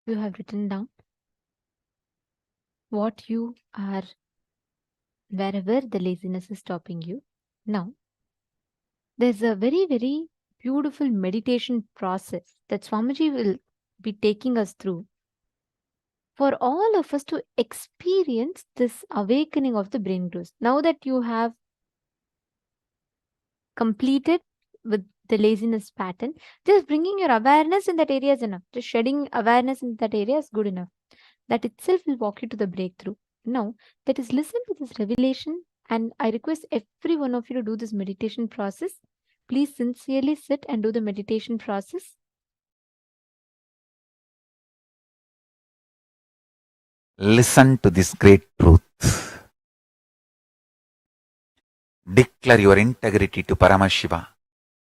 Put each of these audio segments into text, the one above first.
You have written down what you are wherever the laziness is stopping you. Now, there's a very, very beautiful meditation process that Swamiji will be taking us through for all of us to experience this awakening of the brain growth. Now that you have completed with the laziness pattern, just bringing your awareness in that area is enough. Just shedding awareness in that area is good enough. That itself will walk you to the breakthrough. Now, that is listen to this revelation, and I request every one of you to do this meditation process. Please sincerely sit and do the meditation process. Listen to this great truth. Declare your integrity to Paramashiva.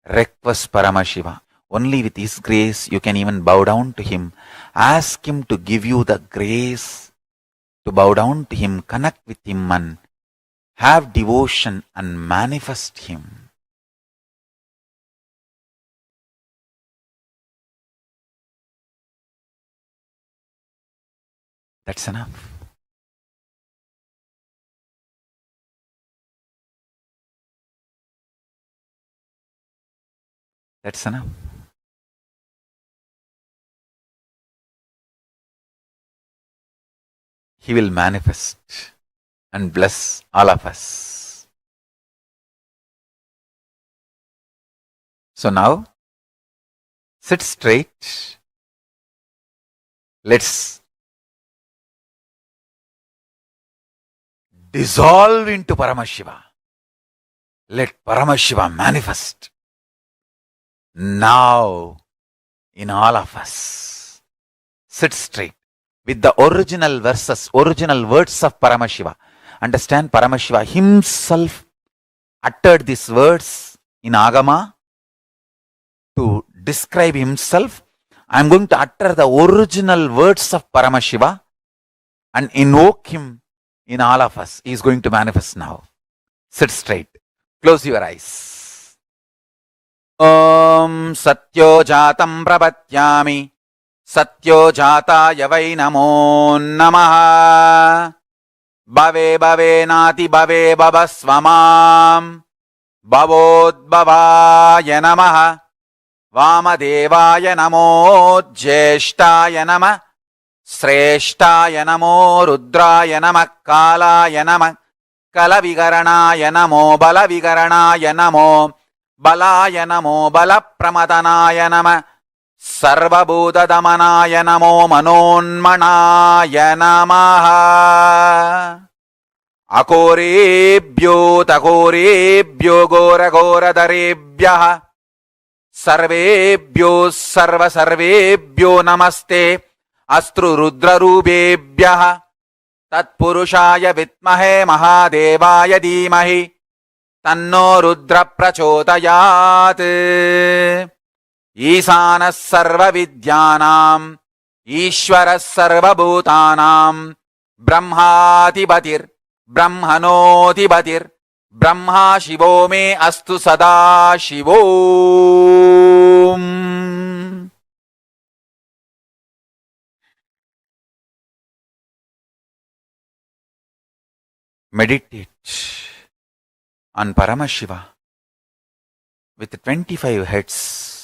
Request Paramashiva. Only with His grace you can even bow down to Him. Ask Him to give you the grace to bow down to Him, connect with Him and have devotion and manifest Him. That's enough. That's enough. He will manifest and bless all of us. So now, sit straight. Let's dissolve into Paramashiva. Let Paramashiva manifest now in all of us. Sit straight with the original verses, original words of Paramashiva. Understand, Paramashiva himself uttered these words in Agama to describe himself. I am going to utter the original words of Paramashiva and invoke him in all of us. He is going to manifest now. Sit straight. Close your eyes. Om Satyo Jatam Prabhatyami Satyo Jataya Vai Namo Namaha Bhave Bhave Nati Bhave Bhavasvamam Bhavodbhavaya Namaha Vamadevaya Namo Jyeshtaya Namah Sreshtaya Namo Rudraya Namah Kalaya Namah Kalavigaranaya Namo Balavigaranaya Namo Balaya Namo Balapramadhanaya Namah Sarvabhutadamanaya Namo Manonmanaya Namaha Akorebhyo Takorebhyo Gora Gora Darebhyaha Sarvebhyo Sarva Sarvebhyo Namaste Astru Rudra Rubebhyaha Tatpurushaya Vitmahe Mahadevaya Dhimahi Tanno Rudra Prachodayat Isana Sarva Vidyanam Ishvara Sarva Bhutanam Brahmatibatir Brahmanotibatir Brahma Shivo me Astu Sada Shivom. Meditate on Paramashiva with 25 heads.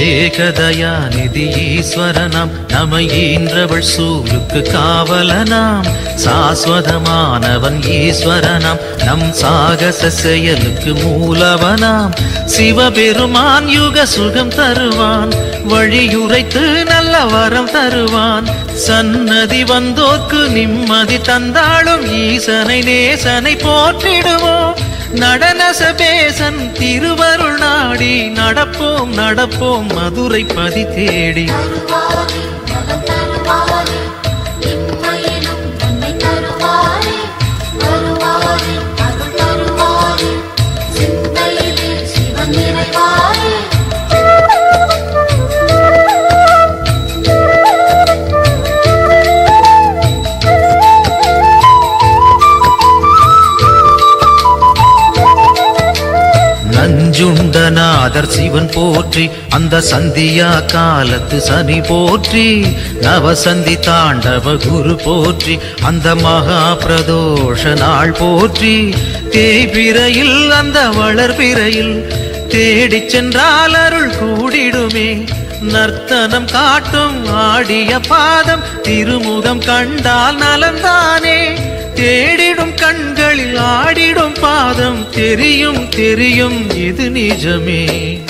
ஏகதயாநிதி ஈஸ்வரனாம் நம ஈன்றவள் சூருக்கு காவலனாம் சாஸ்வதமானவன் ஈஸ்வரனாம் நம் சாகச செயலுக்கு மூலவனாம் சிவபெருமான் யுக சுகம் தருவான் வழியுரைத்து நல்ல வரம் தருவான் சன்னதி வந்தோர்க்கு நிம்மதி தந்தாளும் ஈசனை நேசனை போற்றிடுவோம் நடன சபேசன் திருவருள் நாடி நடப்போம் நடப்போம் மதுரை பதி தேடி வருவாரே, இம்மையிலும் நன்மை தருவாரே, வருவாரே அருள் தருவாரே, சிந்தையிலே சிவன் நிறைவாரே. நஞ்சுண்டநாதர் சிவன் போற்றி, அந்த சந்தியா காலத்து சனி போற்றி, நவசந்தி தாண்டவ குரு போற்றி, அந்த மகா பிரதோஷ நாள் போற்றி, தேய்பிரையில் அந்த வளர்பிரையில் தேடிச் சென்றால் அருள் கூடிடுமே, நர்த்தனம் காட்டும் ஆடிய பாதம் திருமுகம் கண்டால் நலந்தானே, தேடிடும் கண்களில் ஆடிடும் பாதம் தெரியும் தெரியும் இது நிஜமே.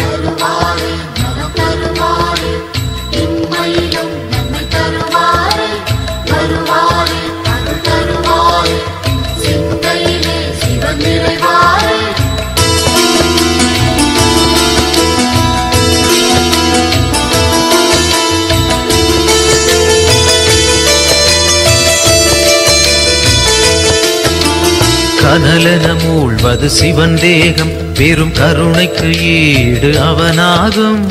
தருவாரே நலம் தருவாரே, இம்மையிலும் நன்மை தருவாரே, வருவாரே அருள் தருவாரே, சிந்தையிலே சிவன் நிறைவாரே. கனலென மூழ்வது சிவன் தேகம், பெரும் கருணைக்கு ஈடு அவனாகும்,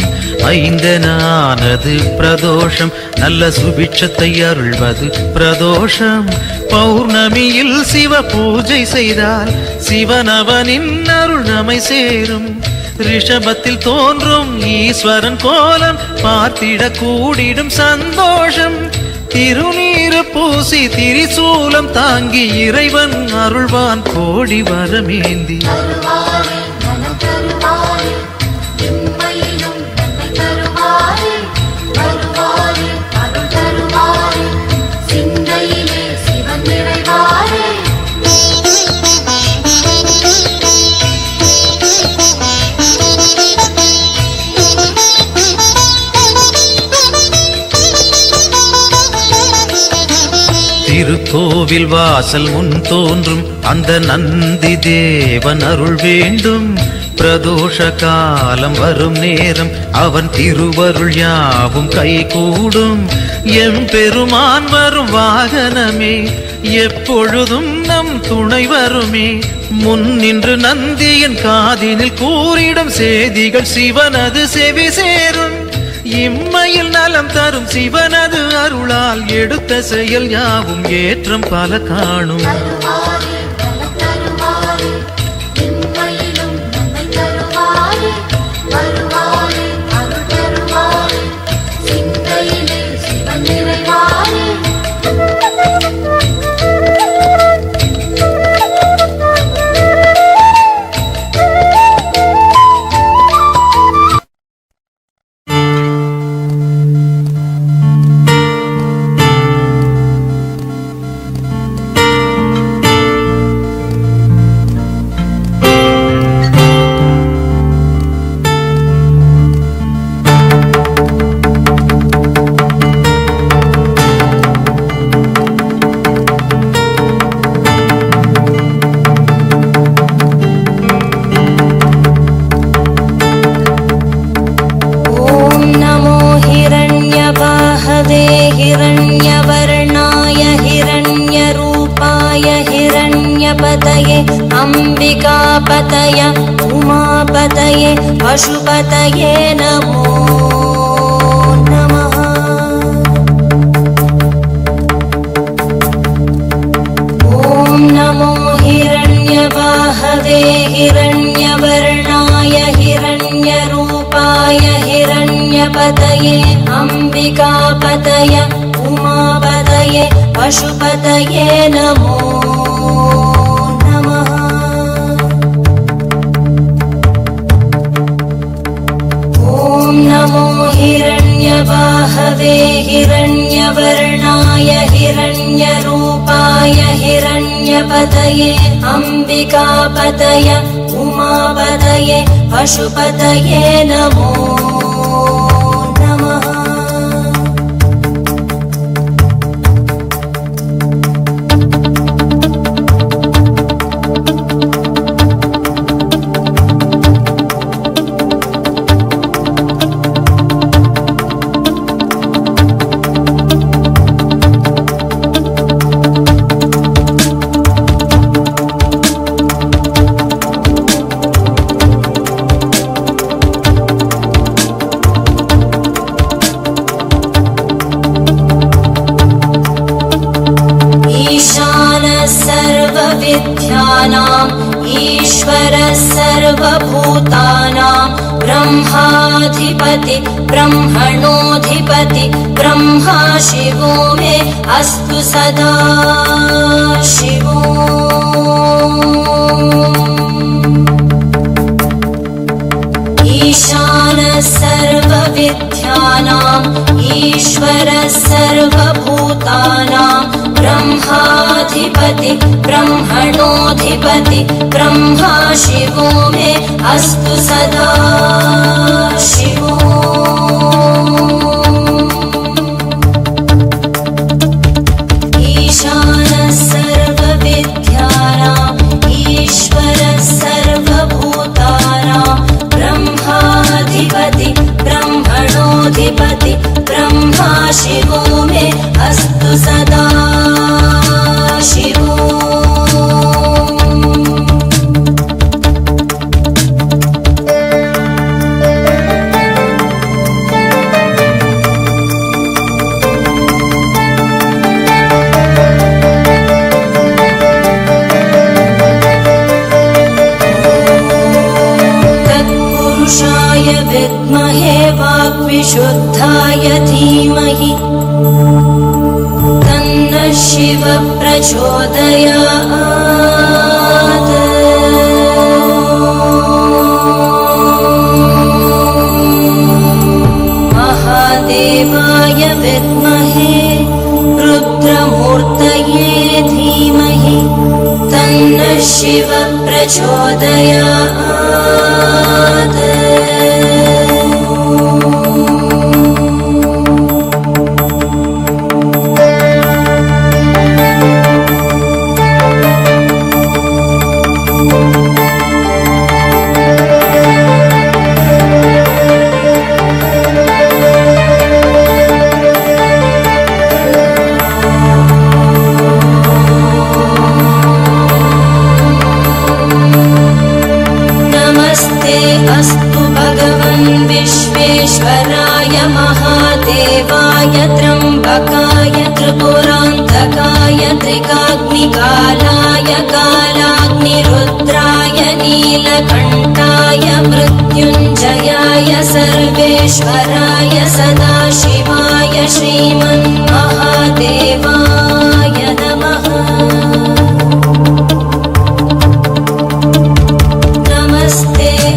ஐந்தென ஆனது பிரதோஷம், நல்ல சுபிட்சத்தை அருள்வது பிரதோஷம், பௌர்ணமியில் சிவ பூஜை செய்தால் சிவனவனின் அருள் நம்மை சேரும், ரிஷபத்தில் தோன்றும் ஈஸ்வரன் கோலம் பார்த்திட கூடிடும் சந்தோஷம், திருநீரு பூசி திரிசூலம் தாங்கி இறைவன் அருள்வான் கோடி வரமேந்தி. தருவாரே நலம் தருவாரே, இம்மையிலும் நன்மை தருவாரே, வருவாரே அருள் தருவாரே, சிந்தையிலே சிவன் நிறைவாரே. திருக்கோவில் வாசல் முன் தோன்றும் அந்த நந்தி தேவன் அருள் வேண்டும், பிரதோஷ காலம் வரும் நேரம் அவன் திருவருள் யாவும் கைகூடும், எம்பெருமான் வரும் வாகனமே எப்பொழுதும் நம் துணை வருமே, முன் நின்று நந்தியின் காதினில் கூறிடும் செய்திகள் சிவனது செவி சேரும், இம்மையில் நலம் தரும் சிவனது அருளால் எடுத்த செயல் யாவும் ஏற்றம் பல காணும். தருவாரே நலம் தருவாரே, இம்மையிலும் நன்மை தருவாரே, வருவாரே அருள் தருவாரே, சிந்தையிலே சிவன் நிறைவாரே. अंबिकापतय उमापतये पशुपतये नमो नमः। ॐ नमो हिरण्यवाहवे हिरण्यवर्णाय हिरण्यरूपाय हिरण्यपतये अंबिकापतय उमापतये पशुपतये नमो नमो हिरण्यवाहवे हिरण्यवर्णाय हिरण्यरूपाय हिरण्यपतये अंबिकापतय उमापतये पशुपतये नमो नमः। सर्वभूतानां ब्रह्माधिपति ब्रह्मणोऽधिपति ब्रह्मा शिवो मे अस्तु सदा शिवो। ईशानः सर्वविद्यानाम् ईश्वरः सर्वभूतानां ब्रह्माधिपति ब्रह्मणोऽधिपति ब्रह्मा शिवो मे अस्तु सदा शिवो। ईशानः सर्वविद्यानाम् ईश्वरः सर्वभूतानां ब्रह्माधिपति ब्रह्मणोऽधिपति ब्रह्मा शिवो मे अस्तु सदा शिवो। तत्पुरुषाय विद्महे वाग्विशुद्धाय धीमहि तन्नः शिवः प्रचोदयात्। महादेवाय विद्महे रुद्रमूर्तये धीमहि तन्नः शिवः प्रचोदयात्। अस्तु भगवन् विश्वेश्वराय महादेवाय त्र्यम्बकाय त्रिपुरान्तकाय त्रिकाग्निकालाय कालाग्निरुद्राय नीलकण्ठाय मृत्युञ्जयाय सर्वेश्वराय सदाशिवाय श्रीमन्महादेवाय नमः।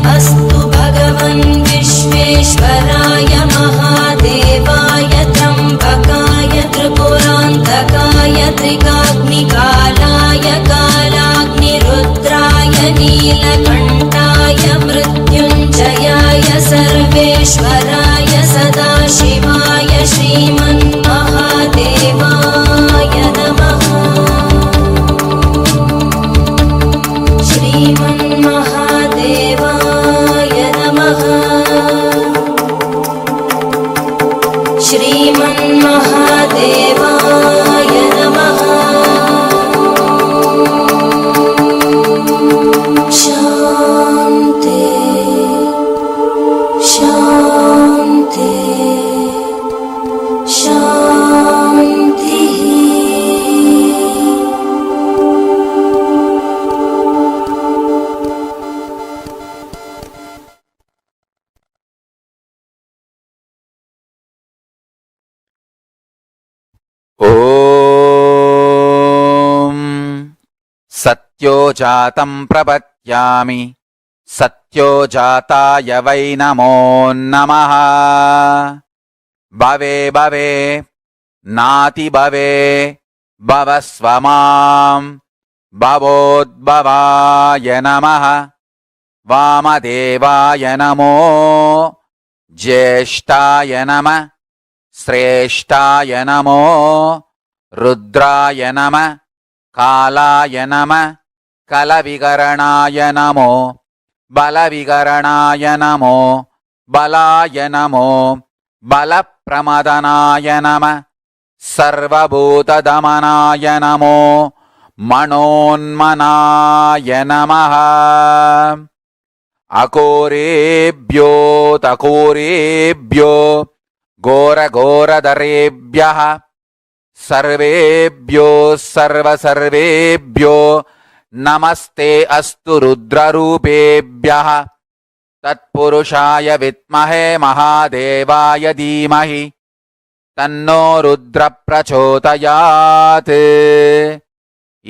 अस्तु भगवन् विश्वेश्वराय महादेवाय त्र्यम्बकाय त्रिपुरान्तकाय त्रिकाग्निकालाय कालाग्निरुद्राय नीलकण्ठाय मृत्युञ्जयाय सर्वेश्वराय सदाशिवाय श्रीमन्महादेवाय नमः। श्रीमन्महादेवाय नमः। श्रीमन्महादेवाय नमः। शान्ति शान्ति शान्तिः। ॐ सत्यो जातं प्रपद्यामि सत्यो जाताय वै नमो नमः। भवे भवे नाति भवे भवस्व मां भवोद्भवाय नमः। वामदेवाय नमो ज्येष्ठाय नमः श्रेष्ठाय नमो रुद्राय नमः कालाय नमः कलविकरणाय नमो बलविकरणाय नमो बलाय नमो बलप्रमदनाय नमः सर्वभूतदमनाय नमो मनोन्मनाय नमः। अकोरेभ्यो तकोरेभ्यो घोरघोरधरेभ्यः सर्वेभ्यो सर्वसर्वेभ्यो नमस्ते अस्तु रुद्ररूपेभ्यः तत्पुरुषाय विद्महे महादेवाय धीमहि तन्नो रुद्र प्रचोदयात्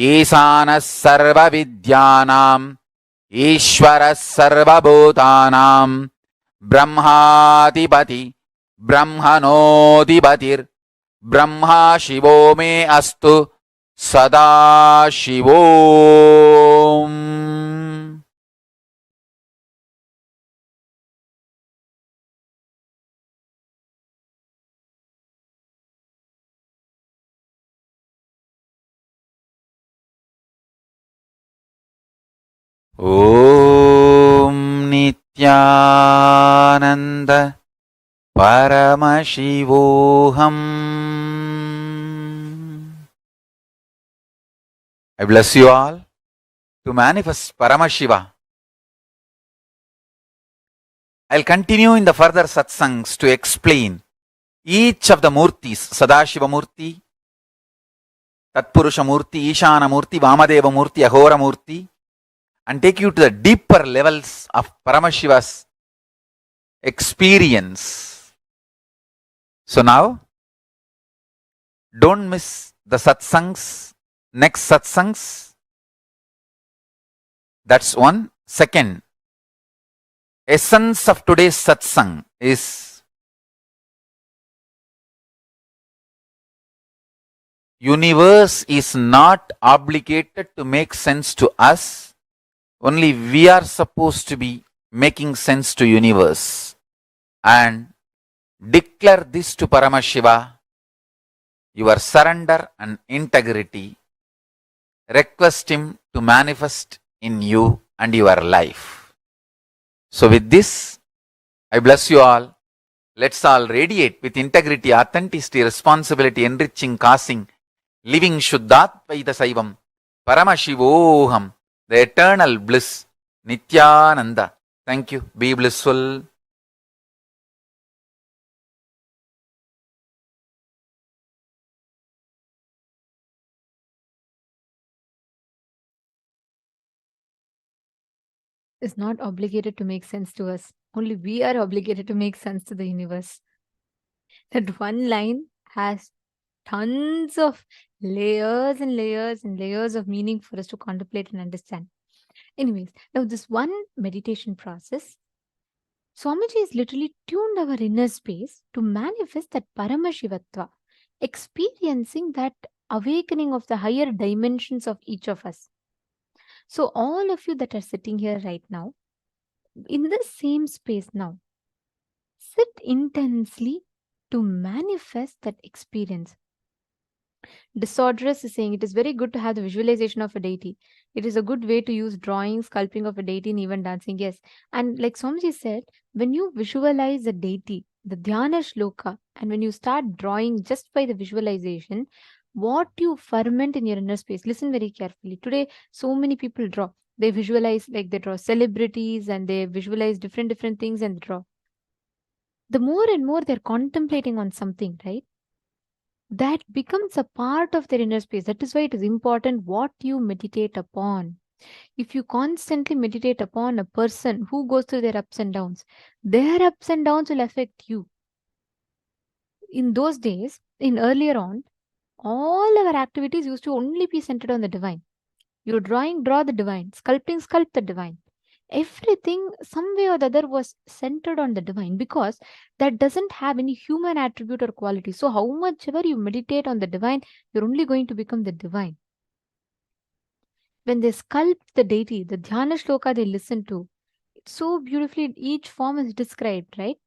ईशानः सर्वविद्यानाम् ईश्वरः सर्वभूतानां ब्रह्माधिपति ब्रह्मणोऽधिपतिर्ब्रह्मा शिवो मे अस्तु सदा शिवोम्. ॐ Nityanand Paramashivoham. I bless you all to manifest Paramashiva. I'll continue in the further satsangs to explain each of the murtis, Sadashiva Murti, Tatpurusha Murti, Ishana Murti, Vamadeva Murti, Ahora Murti, and take you to the deeper levels of Paramashiva's experience. So now, don't miss the satsangs, next satsangs. That's one. Second, essence of today's satsang is universe is not obligated to make sense to us. Only we are supposed to be making sense to universe. And declare this to Paramashiva, your surrender and integrity. Request him to manifest in you and your life. So with this, I bless you all. Let's all radiate with integrity, authenticity, responsibility, enriching, causing, living Shuddhatvaita Saivam, Paramashivoham, the eternal bliss, Nithyananda. Thank you. Be blissful. Is not obligated to make sense to us. Only we are obligated to make sense to the universe. That one line has tons of layers and layers and layers of meaning for us to contemplate and understand. Anyways, now this one meditation process, Swamiji has literally tuned our inner space to manifest that Paramashivatva, experiencing that awakening of the higher dimensions of each of us. So all of you that are sitting here right now, in the same space now, sit intensely to manifest that experience. Disorderous is saying it is very good to have the visualization of a deity. It is a good way to use drawing, sculpting of a deity, and even dancing. Yes. And like Swamiji said, when you visualize a deity, the Dhyana Shloka, and when you start drawing just by the visualization, what you ferment in your inner space, listen very carefully. Today, so many people draw. They visualize, like they draw celebrities and they visualize different things and draw. The more and more they're contemplating on something, right? That becomes a part of their inner space. That is why it is important what you meditate upon. If you constantly meditate upon a person who goes through their ups and downs, their ups and downs will affect you. In those days, in earlier on, all our activities used to only be centered on the divine. You're drawing, draw the divine. Sculpting, sculpt the divine. Everything, some way or the other, was centered on the divine because that doesn't have any human attribute or quality. So, how much ever you meditate on the divine, you're only going to become the divine. When they sculpt the deity, the Dhyana Shloka they listen to, it's so beautifully, each form is described, right?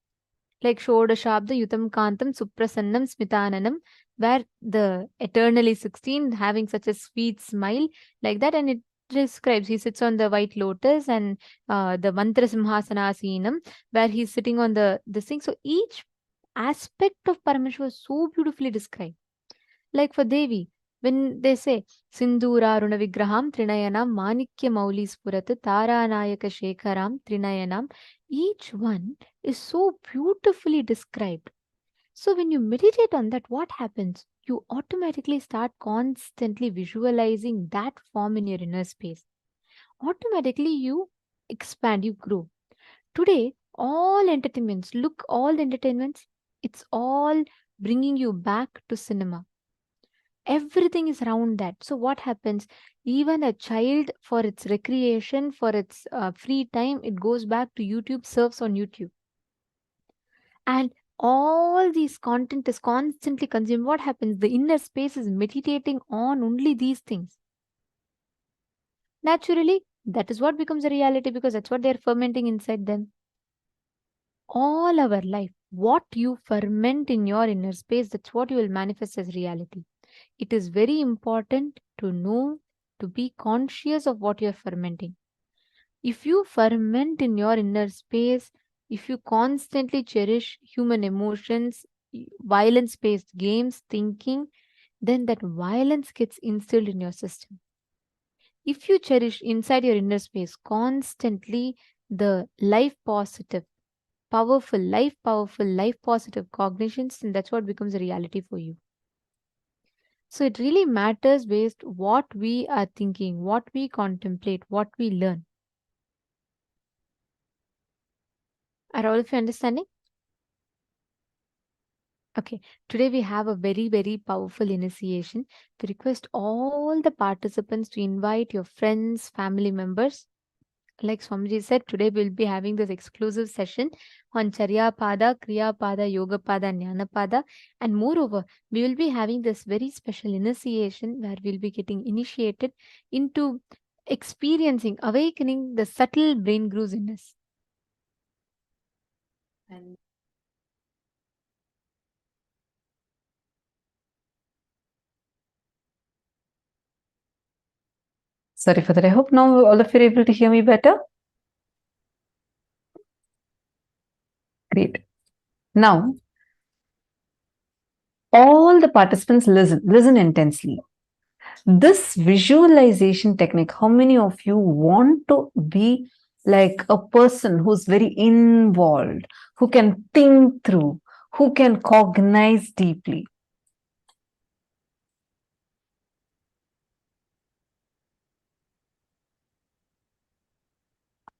Like Shodashabda Yutam Kantam Suprasannam Smitananam, where the eternally 16 having such a sweet smile, like that, and it describes he sits on the white lotus, and the Mantra Simhasanasinam, where he's sitting on this thing. So each aspect of Parameshwar was so beautifully described. Like for Devi, when they say Sindura Runa Vigraham Trinayanam Manikya Mauli Spurat Taranayaka Shekharam Trinayanam, each one is so beautifully described. So when you meditate on that, what happens? You automatically start constantly visualizing that form in your inner space. Automatically you expand, you grow. Today, all entertainments, look, all the entertainments, it's all bringing you back to cinema. Everything is around that. So, what happens? Even a child, for its recreation, for its free time, it goes back to YouTube, surfs on YouTube. And all these content is constantly consumed. What happens? The inner space is meditating on only these things. Naturally, that is what becomes a reality because that's what they're fermenting inside them. All our life, what you ferment in your inner space, that's what you will manifest as reality. It is very important to know, to be conscious of what you're fermenting. If you ferment in your inner space, if you constantly cherish human emotions, violence based games, thinking, then that violence gets instilled in your system. If you cherish inside your inner space constantly the life positive, life positive cognitions, then that's what becomes a reality for you. So it really matters based what we are thinking, what we contemplate, what we learn. Are all of you understanding? Okay, today we have a very, very powerful initiation. We request all the participants to invite your friends, family members. Like Swamiji said, today we'll be having this exclusive session on Charya Pada, Kriya Pada, Yoga Pada, Jnana Pada. And moreover, we will be having this very special initiation where we'll be getting initiated into experiencing, awakening the subtle brain grooves in us. And sorry for that. I hope now all of you are able to hear me better. Great. Now, all the participants listen intensely. This visualization technique, how many of you want to be like a person who's very involved, who can think through, who can cognize deeply?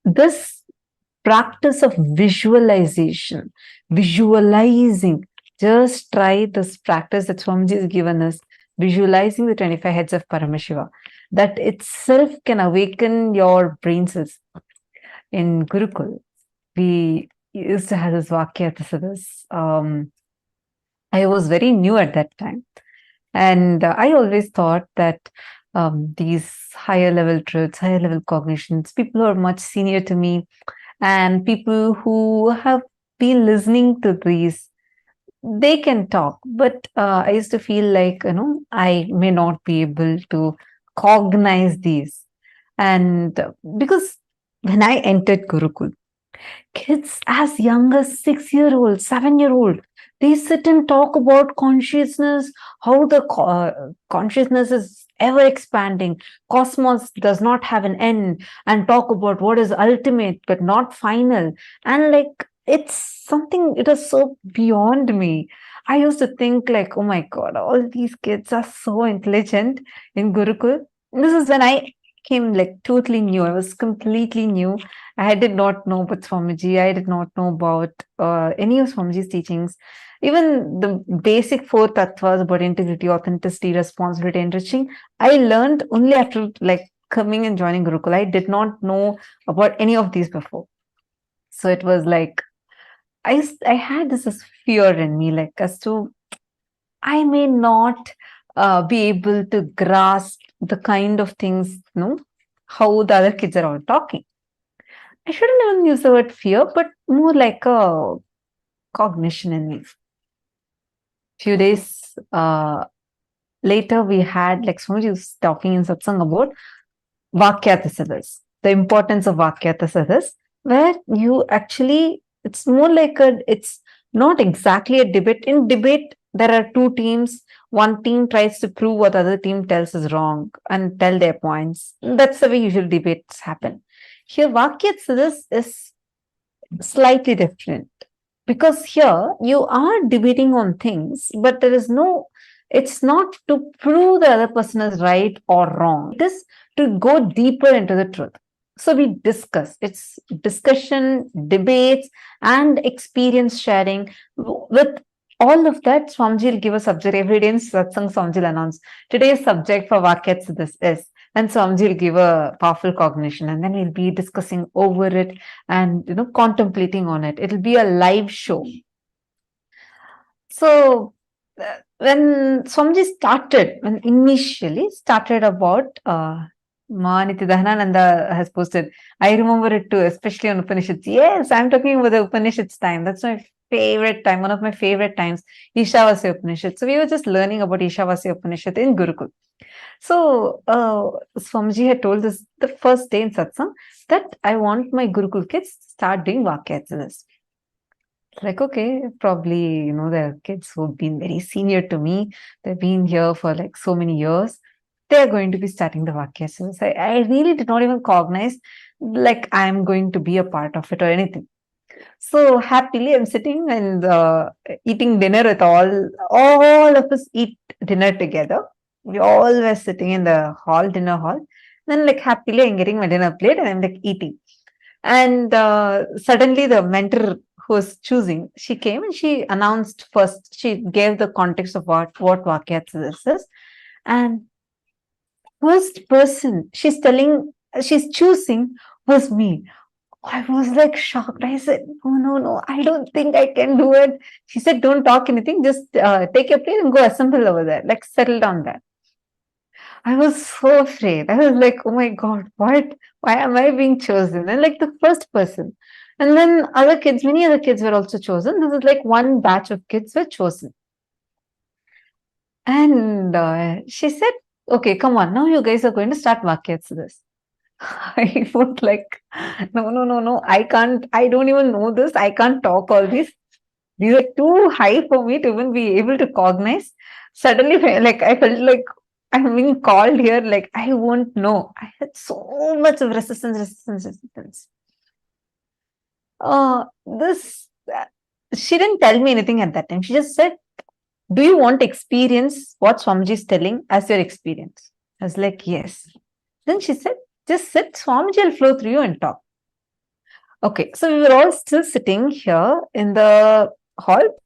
This practice of visualization, visualizing, just try this practice that Swamiji has given us, visualizing the 25 heads of Paramashiva. That itself can awaken your brain cells. In Gurukul, we used to have this Vakya. I was very new at that time. And I always thought that these higher level truths, higher level cognitions, people who are much senior to me and people who have been listening to these, they can talk. But I used to feel like, I may not be able to cognize these. And because when I entered Gurukul, kids as young as 6-year-old, 7-year-old, they sit and talk about consciousness, how the consciousness is ever expanding, cosmos does not have an end, and talk about what is ultimate but not final. And like, it's something, it is so beyond me. I used to think like, oh my God, all these kids are so intelligent in Gurukul. This is when I came like totally new. I was completely new. I did not know about Swamiji. I did not know about any of Swamiji's teachings. Even the basic 4 tattvas about integrity, authenticity, responsibility, enriching, I learned only after like coming and joining Gurukul. I did not know about any of these before. So it was like, I had this fear in me, like as to, I may not be able to grasp the kind of things, how the other kids are all talking. I shouldn't even use the word fear, but more like a cognition in me. Few days later, we had, like Swamiji was talking in satsang about Vakyatasadas, the importance of Vakyatasadas, where you actually, it's more like it's not exactly a debate. In debate, there are 2 teams. One team tries to prove what the other team tells is wrong and tell their points. That's the way usual debates happen. Here, Vakyatasadas is slightly different because here you are debating on things, but there is no, it's not to prove the other person is right or wrong. It is to go deeper into the truth. So we discuss. It's discussion, debates, and experience sharing. With all of that, Swamiji will give a subject every day in Satsang. Swamiji will announce today's subject for Vakyats this is. And Swamiji will give a powerful cognition, and then we'll be discussing over it and contemplating on it. It'll be a live show. So when Swamiji started, when initially started about Nithyananda has posted, I remember it too, especially on Upanishads. Yes, I'm talking about the Upanishads time. That's my favorite time, one of my favorite times, Ishavasya Upanishad. So we were just learning about Ishavasya Upanishad in Gurukul. So Swamiji had told us the first day in satsang that I want my Gurukul kids to start doing Vakyats. Like, okay, probably, there are kids who've been very senior to me. They've been here for like so many years. They're going to be starting the Vakyasas. I really did not even cognize like I'm going to be a part of it or anything. So happily, I'm sitting and eating dinner with all of us eat dinner together. We all were sitting in the hall, dinner hall. Then like happily, I'm getting my dinner plate and I'm like eating. And suddenly the mentor who was choosing, she came and she announced first, she gave the context of what Vakyats this is. And first person she's choosing was me. I was like shocked. I said, no, I don't think I can do it. She said, don't talk anything, just take your plate and go assemble over there, like settle down there. I was so afraid. I was like, oh my God, what? Why am I being chosen? And like the first person. And then many other kids were also chosen. This is like one batch of kids were chosen. And she said, okay, come on, now you guys are going to start Vakyats this. I was like, no, I don't even know this. I can't talk all these. These are too high for me to even be able to cognize. Suddenly, like I felt like I'm being called here, like I won't know. I had so much of resistance. This she didn't tell me anything at that time. She just said, do you want to experience what Swamiji is telling as your experience? I was like, yes. Then she said, just sit, Swamiji will flow through you and talk. Okay, so we were all still sitting here in the hall.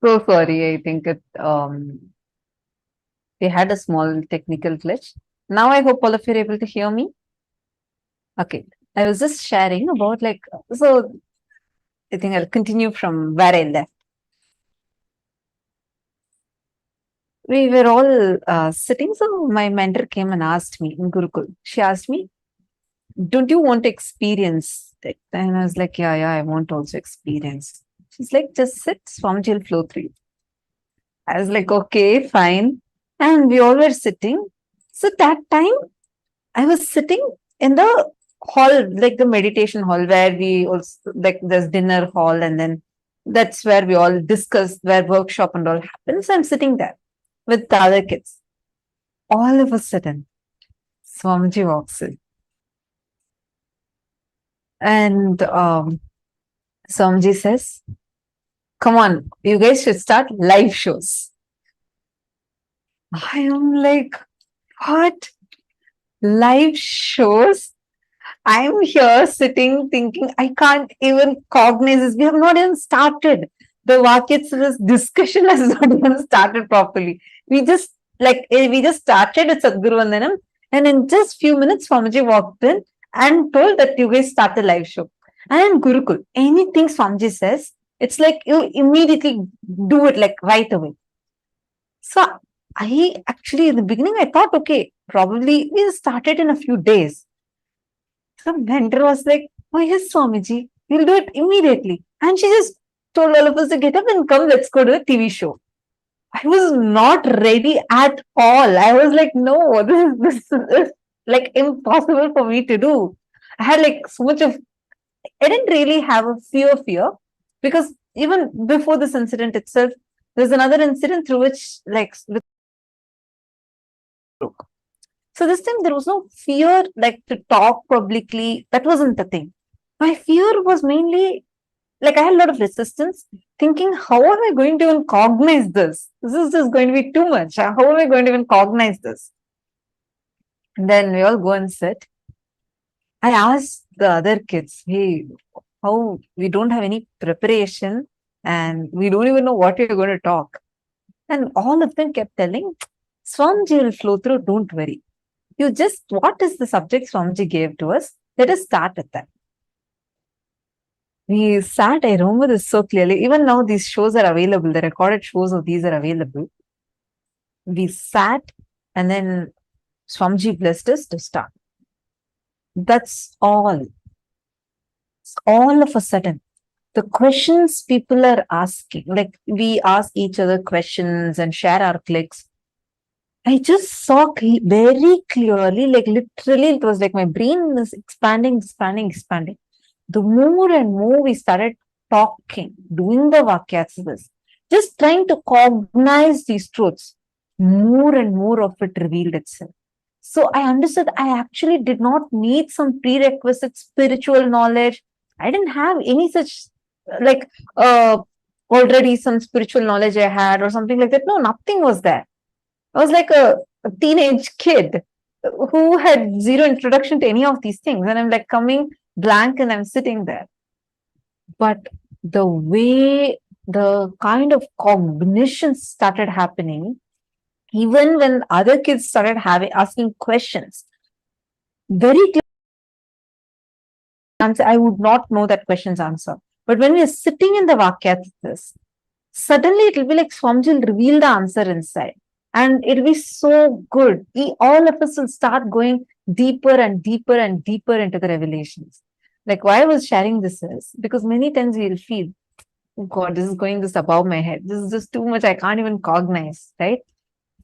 So sorry, I think we had a small technical glitch. Now I hope all of you are able to hear me. Okay. I was just sharing about so I think I'll continue from where I left. We were all sitting, so my mentor came and asked me in Gurukul. She asked me, don't you want to experience it? And I was like, yeah, I want to also experience. She's like, just sit, Swamiji will flow through you. I was like, okay, fine. And we all were sitting. So that time I was sitting in the hall, like the meditation hall, where we also, like, there's dinner hall, and then that's where we all discuss, where workshop and all happens. So I'm sitting there with the other kids. All of a sudden, Swamiji walks in. And Swamiji says, come on, you guys should start live shows. I am like, what? Live shows? I'm here sitting thinking, I can't even cognize this. We have not even started. The Vakyats discussion has not even started properly. We just started with Sadhguru Vandanam, and in just few minutes, Swamiji walked in and told that you guys start the live show. And in Gurukul, anything Swamiji says, it's like you immediately do it like right away. So I actually, in the beginning, I thought, okay, probably we'll start it in a few days. So mentor was like, oh yes, Swamiji, we'll do it immediately. And she just told all of us to get up and come, let's go to a TV show. I was not ready at all. I was like, no, this is like impossible for me to do. I had like so much of, I didn't really have a fear, because even before this incident itself, there's another incident through which so this time there was no fear like to talk publicly. That wasn't the thing. My fear was mainly like I had a lot of resistance, thinking, how am I going to even cognize this? This is just going to be too much. How am I going to even cognize this? And then we all go and sit. I asked the other kids, hey, how we don't have any preparation and we don't even know what you're going to talk. And all of them kept telling, Swamiji will flow through, don't worry. You just, what is the subject Swamiji gave to us? Let us start with that. We sat, I remember this so clearly. Even now, these shows are available. The recorded shows of these are available. We sat, and then Swamiji blessed us to start. That's all. All of a sudden, the questions people are asking, like we ask each other questions and share our clicks. I just saw very clearly, like literally, it was like my brain was expanding. The more and more we started talking, doing the Vakyats, just trying to cognize these truths, more and more of it revealed itself. So I understood I actually did not need some prerequisite spiritual knowledge. I didn't have any such, like, already some spiritual knowledge I had or something like that. No, nothing was there. I was like a teenage kid who had zero introduction to any of these things. And I'm like coming blank and I'm sitting there. But the way the kind of cognition started happening, even when other kids started asking questions, very clear answer, I would not know that question's answer. But when we are sitting in the Vakyats, suddenly it will be like Swamiji will reveal the answer inside. And it'll be so good. All of us will start going deeper and deeper and deeper into the revelations. Like why I was sharing this is because many times we'll feel, oh God, this is going this above my head. This is just too much. I can't even cognize, right?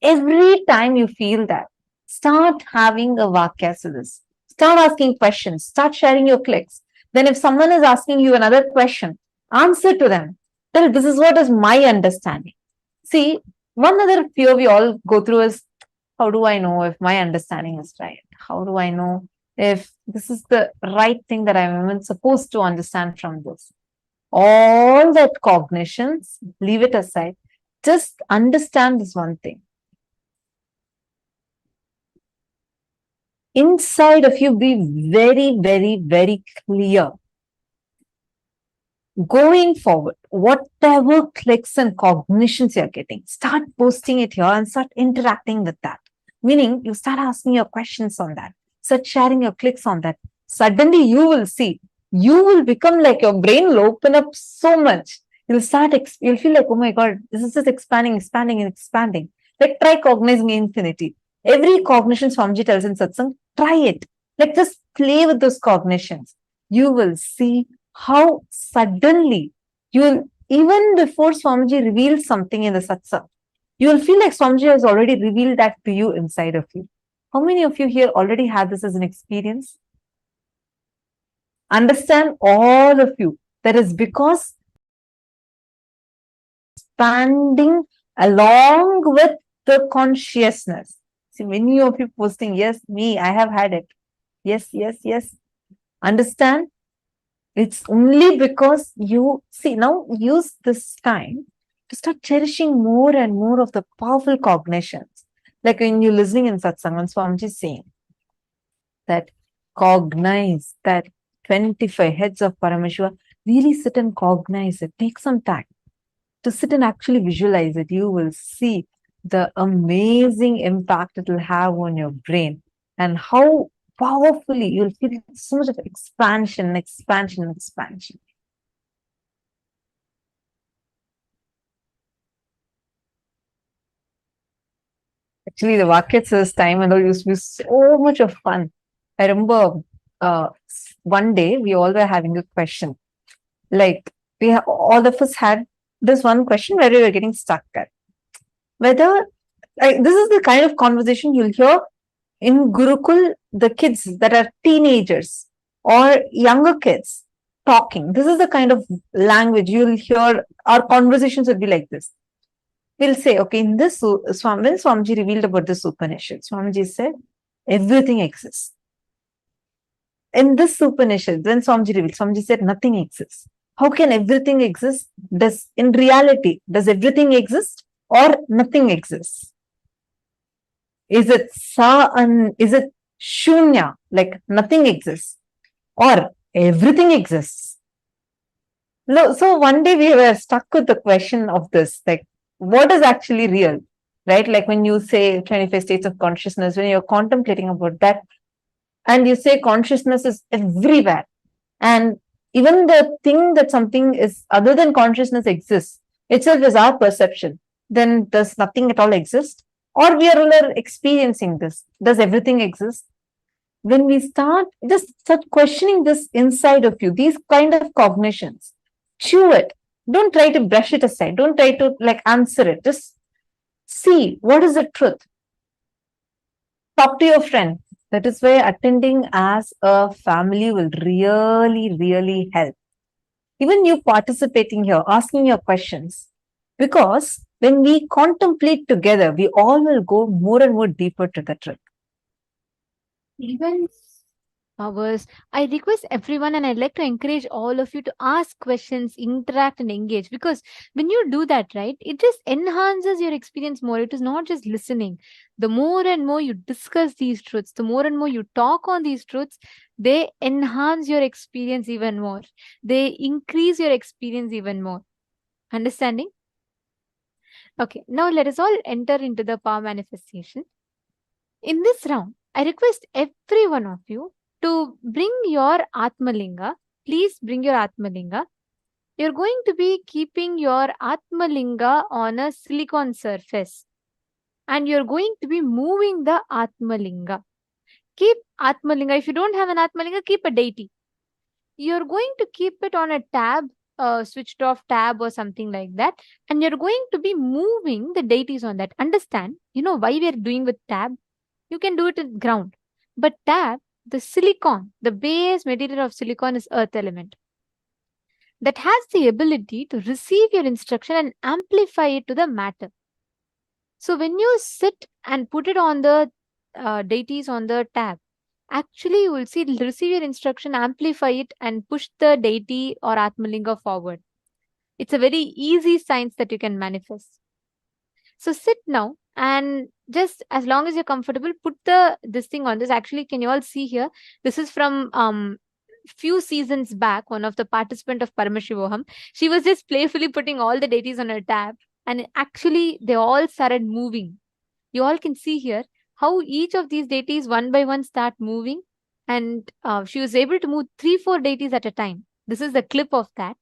Every time you feel that, start having a Vakya to this. Start asking questions. Start sharing your clicks. Then if someone is asking you another question, answer to them. Tell, this is what is my understanding. See, one other fear we all go through is, how do I know if my understanding is right? How do I know if this is the right thing that I'm even supposed to understand from this? All that cognitions, leave it aside. Just understand this one thing. Inside of you, be very, very, very clear. Going forward, whatever clicks and cognitions you're getting, start posting it here and start interacting with that. Meaning, you start asking your questions on that, start sharing your clicks on that. Suddenly, you will see, you will become like your brain will open up so much. You'll start, you'll feel like, oh my God, this is just expanding, expanding, and expanding. Like, try cognizing infinity. Every cognition Swamiji tells in satsang, try it. Like, just play with those cognitions. You will see how suddenly you will, even before Swamiji reveals something in the satsang, you will feel like Swamiji has already revealed that to you inside of you. How many of you here already had this as an experience? Understand, all of you, that is because expanding along with the consciousness. See, many of you posting, yes, me, I have had it. Yes, yes, yes. Understand? It's only because you see, now use this time to start cherishing more and more of the powerful cognitions. Like when you're listening in satsang, and Swamiji is saying that cognize that 25 heads of Paramashiva, really sit and cognize it. Take some time to sit and actually visualize it. You will see the amazing impact it will have on your brain and how powerfully you'll feel so much of expansion, expansion, expansion. Actually, the Vakya's time and all used to be so much of fun. I remember one day we all were having a question. Like, all of us had this one question where we were getting stuck at. Whether, like, this is the kind of conversation you'll hear in Gurukul, the kids that are teenagers or younger kids talking. This is the kind of language you'll hear. Our conversations will be like this. We'll say, okay, in this, when Swamiji revealed about this Upanishad, Swamiji said, everything exists. In this Upanishad, when Swamiji revealed, Swamiji said, nothing exists. How can everything exist? In reality, does everything exist or nothing exists? Is it is it shunya, like nothing exists, or everything exists? No, so one day we were stuck with the question of this, like, what is actually real, right? Like when you say 25 states of consciousness, when you're contemplating about that, and you say consciousness is everywhere, and even the thing that something is other than consciousness exists, itself is our perception, then does nothing at all exist? Or we are all experiencing this? Does everything exist? When we start questioning this inside of you, these kind of cognitions, chew it. Don't try to brush it aside. Don't try to like answer it. Just see what is the truth. Talk to your friend. That is why attending as a family will really, really help. Even you participating here, asking your questions. Because when we contemplate together, we all will go more and more deeper to the truth. Even powers, I request everyone and I'd like to encourage all of you to ask questions, interact and engage, because when you do that, right, it just enhances your experience more. It is not just listening. The more and more you discuss these truths, the more and more you talk on these truths, they enhance your experience even more. They increase your experience even more. Understanding? Okay, now let us all enter into the power manifestation. In this round, I request every one of you to bring your Atmalinga. Please bring your Atmalinga. You're going to be keeping your Atmalinga on a silicon surface. And you're going to be moving the Atmalinga. Keep Atmalinga. If you don't have an Atmalinga, keep a deity. You're going to keep it on a tab, switched off tab or something like that. And you're going to be moving the deities on that. Understand, you know why we're doing with tab? You can do it at ground. But tab, the silicon, the base material of silicon is earth element. That has the ability to receive your instruction and amplify it to the matter. So when you sit and put it on the deities on the tab, actually you will see it'll receive your instruction, amplify it and push the deity or Atmalinga forward. It's a very easy science that you can manifest. So sit now and just as long as you're comfortable, put this thing on this. Actually, can you all see here? This is from few seasons back, one of the participant of Paramashivoham, she was just playfully putting all the deities on her tab, and actually they all started moving. You all can see here how each of these deities one by one start moving, and she was able to move 3-4 deities at a time. This is the clip of that.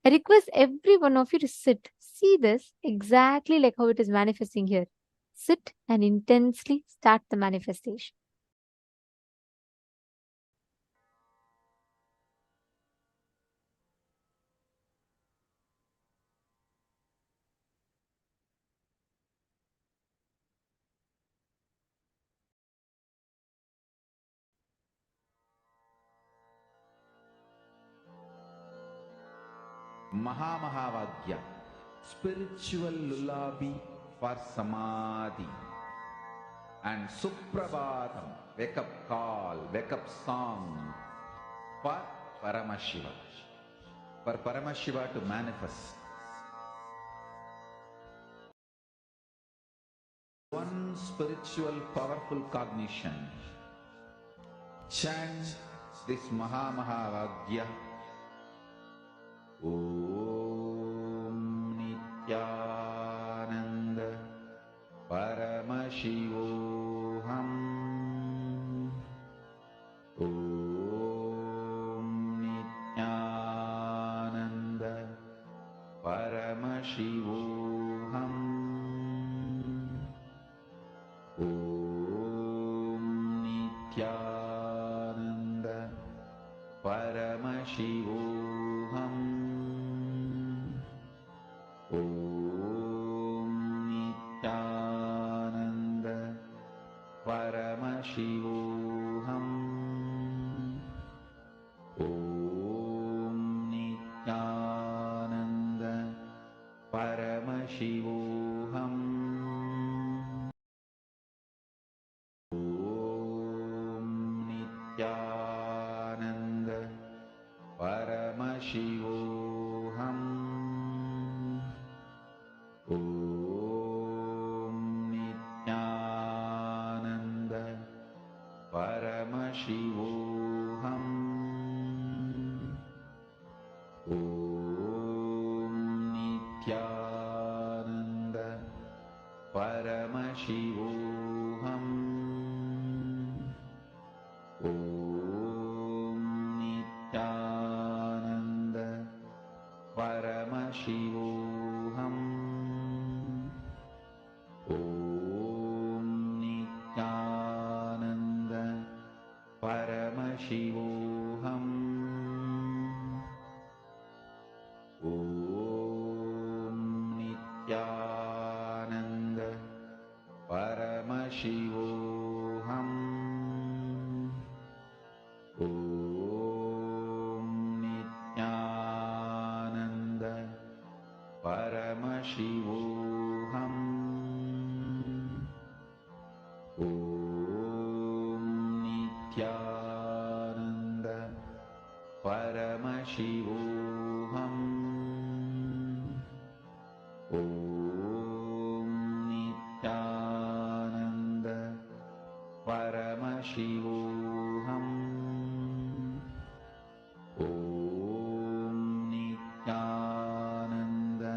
I request every one of you to sit. See this exactly like how it is manifesting here. Sit and intensely start the manifestation. Mahamahavagya, spiritual lullaby for Samadhi. And Suprabhatam, wake up call, wake up song for Paramashiva. For Paramashiva to manifest. One spiritual powerful cognition. Chant this Mahamahavagya. Om Nithyananda Paramashivoham. Om Nithyananda Paramashivoham. Om Nithyananda Paramashivoham. Om Nithyananda Paramashivoham. Om Nithyananda Paramashivoham. Om Nithyananda Paramashivoham. Om Nithyananda Paramashivoham. Om Nithyananda Paramashivoham. Om Nithyananda Paramashivoham. Om Nithyananda Paramashivoham. Om Nithyananda Paramashivoham. Om Nithyananda Paramashivoham. Om Nithyananda Paramashivoham. Om Nithyananda Paramashivoham. Om Nithyananda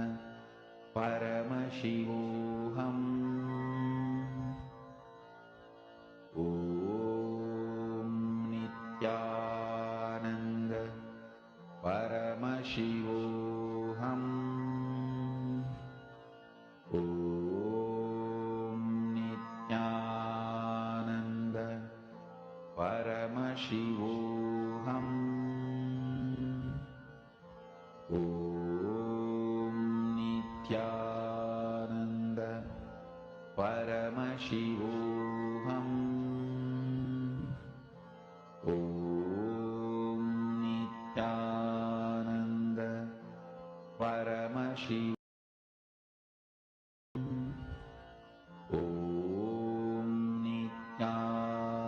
Paramashivoham. Om Nithyananda Paramashivoham. Om Nithyananda Paramashivoham. Om Nithyananda Paramashivoham.